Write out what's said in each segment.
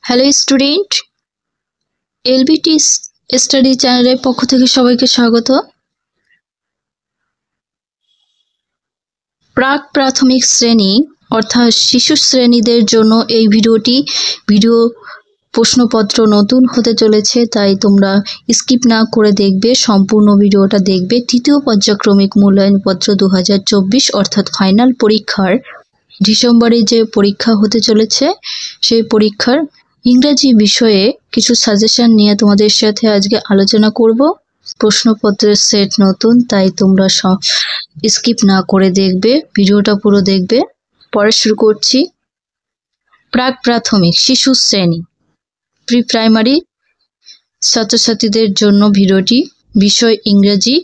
Hello student, LBT study চ্যানেলের পক্ষ থেকে সবাইকে স্বাগত। প্রাক প্রাথমিক শ্রেণী অর্থাৎ শিশু শ্রেণীদের জন্য এই ভিডিও প্রশ্নপত্র নতুন হতে চলেছে, তাই তোমরা স্কিপ না করে দেখবে, সম্পূর্ণ ভিডিওটা দেখবে। তৃতীয় পর্যায়ক্রমিক মূল্যায়নপত্র 2024 অর্থাৎ ফাইনাল পরীক্ষার ডিসেম্বরে যে পরীক্ষা হতে চলেছে, সেই পরীক্ষার ইংরেজি বিষয়ে কিছু সাজেশন নিয়ে তোমাদের সাথে আজকে আলোচনা করব। প্রশ্নপত্রের সেট নতুন, তাই তোমরা স্কিপ না করে দেখবে, ভিডিওটা পুরো দেখবে। পরে শুরু করছি। প্রাক প্রাথমিক শিশু শ্রেণী প্রি প্রাইমারি ছাত্রছাত্রীদের জন্য ভিডিওটি। বিষয় ইংরেজি।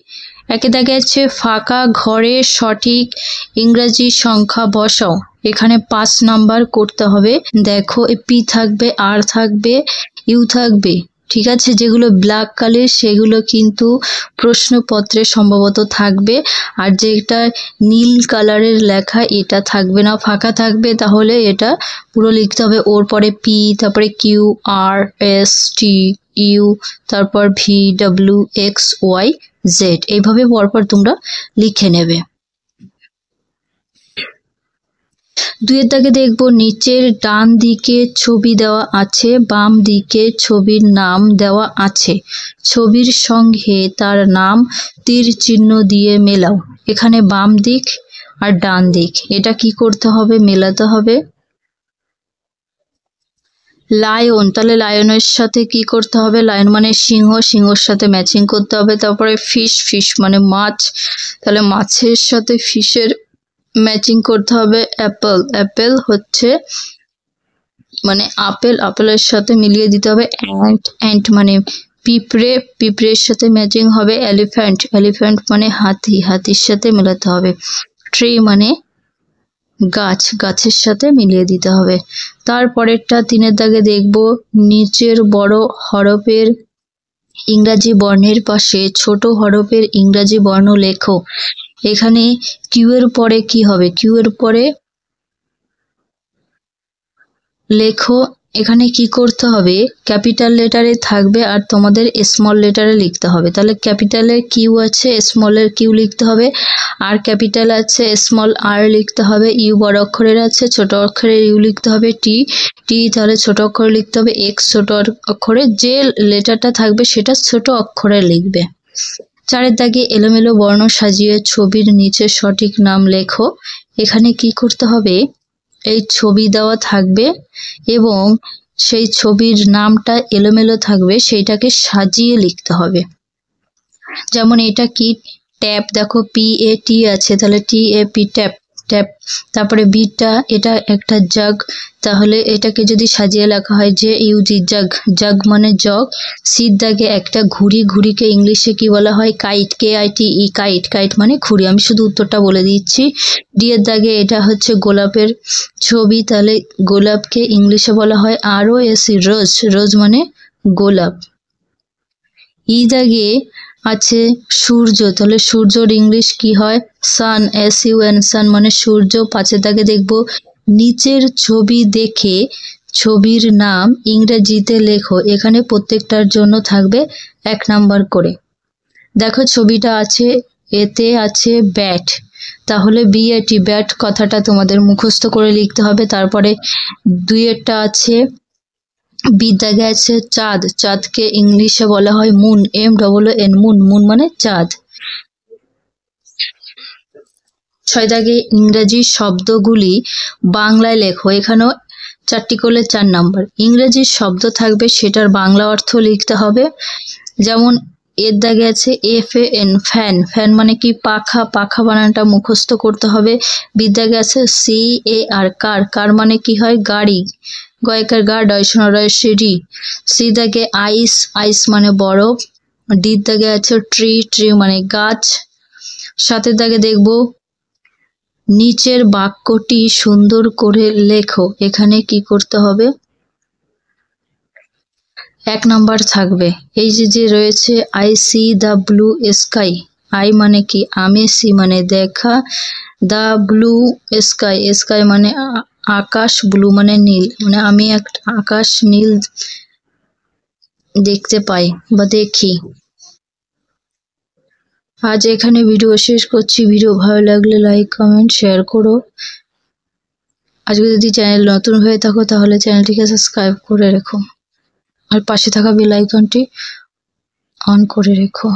একে দেখা যাচ্ছে ফাঁকা ঘরে সঠিক ইংরেজি সংখ্যা বসাও। এখানে 5 নাম্বার করতে হবে। দেখো পি থাকবে, আর থাকবে, ইউ থাকবে, ঠিক আছে। যেগুলো ব্ল্যাক কালার সেগুলো কিন্তু প্রশ্নপত্রে সম্ভবত থাকবে, আর যেটা নীল কালারের লেখা এটা থাকবে না, ফাঁকা থাকবে। তাহলে এটা পুরো লিখতে হবে। ওর পরে পি, তারপরে Q, R, S, T, U, তারপর V, W, X, Y, Z, এইভাবে পরপর তোমরা লিখে নেবে। 2 দাগে দেখবো নিচের ডান দিকে ছবি দেওয়া আছে, বাম দিকে ছবির নাম দেওয়া আছে। ছবির সঙ্গে তার নাম তীর চিহ্ন দিয়ে মেলাও। এখানে বাম দিক আর ডান দিক, এটা কি করতে হবে? মেলাতে হবে। লায়ন, তাহলে লায়নের সাথে কি করতে হবে? লায়ন মানে সিংহ, সিংহর সাথে ম্যাচিং করতে হবে। তারপরে ফিশ, ফিশ মানে মাছ, তাহলে মাছের সাথে ফিশের ম্যাচিং করতে হবে। অ্যাপেল, অ্যাপেল হচ্ছে মানে আপেল, আপেলের সাথে মিলিয়ে দিতে হবে। অ্যান্ট, অ্যান্ট মানে পিঁপড়ে, পিঁপড়ের সাথে ম্যাচিং হবে। এলিফ্যান্ট, এলিফ্যান্ট মানে হাতি, হাতির সাথে মেলাতে হবে। ট্রি মানে গাছ, গাছের সাথে মিলিয়ে দিতে হবে। তারপরেরটা 3 দাগে দেখব নিচের বড় হরফের ইংরাজি বর্ণের পাশে ছোট হরফের ইংরাজি বর্ণ লেখো। এখানে কিউ এর পরে কি হবে? কিউ এর পরে লেখো। এখানে কি করতে হবে? ক্যাপিটাল লেটারে থাকবে আর তোমাদের স্মল লেটারে লিখতে হবে। তাহলে ক্যাপিটালের কিউ আছে, স্মলের কিউ লিখতে হবে। আর ক্যাপিটাল আছে, স্মল আর লিখতে হবে। ইউ বড় অক্ষরের আছে, ছোট অক্ষরের ইউ লিখতে হবে। টি, টি তাহলে ছোট অক্ষরে লিখতে হবে। এক্স ছোট অক্ষরে, যে লেটারটা থাকবে সেটা ছোট অক্ষরে লিখবে। 4 দাগে এলোমেলো বর্ণ সাজিয়ে ছবির নিচে সঠিক নাম লেখো। এখানে কি করতে হবে? এই ছবি দেওয়া থাকবে এবং সেই ছবির নামটা এলোমেলো থাকবে, সেইটাকে সাজিয়ে লিখতে হবে। যেমন এটা কি? ট্যাপ, দেখো পি এ টি আছে, তাহলে টি এ পি, ট্যাপ, ট্যাপ। তারপরে বিটা, এটা একটা জাগ, তাহলে এটাকে যদি সাজিয়ে লেখা হয় যে ইউজি, জাগ, জাগ মানে জগ। সির দাগে একটা ঘুড়ি, ঘুড়িকে ইংলিশে কি বলা হয়? Kite, K I T E, kite, kite মানে ঘুড়ি। আমি শুধু উত্তরটা বলে দিচ্ছি। ডি এর দাগে এটা হচ্ছে গোলাপের ছবি, তাহলে গোলাপকে ইংলিশে বলা হয় ROS, রোজ, রোজ মানে গোলাপ। ই দাগে আছে সূর্য, তাহলে সূর্যর ইংলিশ কি হয়? সান, SUN, সান মানে সূর্য। 5 দাগে দেখবো নিচের ছবি দেখে ছবির নাম ইংরেজিতে লেখো। এখানে প্রত্যেকটার জন্য থাকবে 1 নাম্বার করে। দেখো ছবিটা আছে, এতে আছে ব্যাট, তাহলে BAT, ব্যাট কথাটা তোমাদের মুখস্থ করে লিখতে হবে। তারপরে 2 আছে বি দাগে আছে চাঁদ, চাঁদকে ইংলিশে বলা হয় মুন, MOON, মুন, মুন মানে চাঁদ। 6 দাগে ইংরেজি শব্দগুলি বাংলায় লেখো। এখানেও 4টি করে 4 নাম্বার। ইংরেজি শব্দ থাকবে, সেটার বাংলা অর্থ লিখতে হবে। যেমন এর দাগে আছে FAN, ফ্যান, ফ্যান মানে কি? পাখা, পাখা বানানটা মুখস্থ করতে হবে। বি দাগে আছে CAR, কার, কার মানে কি হয়? গাড়ি, গয়কার গা, ডয়সনরয় সিঁড়ি। সি দাগে আইস, আইস মানে বরফ। ডি দাগে আছে ট্রি, ট্রি মানে গাছ। 7 দাগে দেখবো নিচের বাক্যটি সুন্দর করে লেখো। এখানে কি করতে হবে? 1 নাম্বার থাকবে। এই যে রয়েছে I see the blue sky, I মানে কি? আমি, সি মানে দেখা, দ্য ব্লু স্কাই, স্কাই মানে আকাশ ব্লু মানে নীল, মানে আমি একটা আকাশ নীল দেখতে পাই বা দেখি। আজ এখানে ভিডিও শেষ করছি। ভিডিও ভালো লাগলে লাইক কমেন্ট শেয়ার করো। আজকে যদি চ্যানেল নতুন হয়ে থাকো তাহলে চ্যানেলটিকে সাবস্ক্রাইব করে রেখো আর পাশে থাকা বেল আইকনটি অন করে রেখো।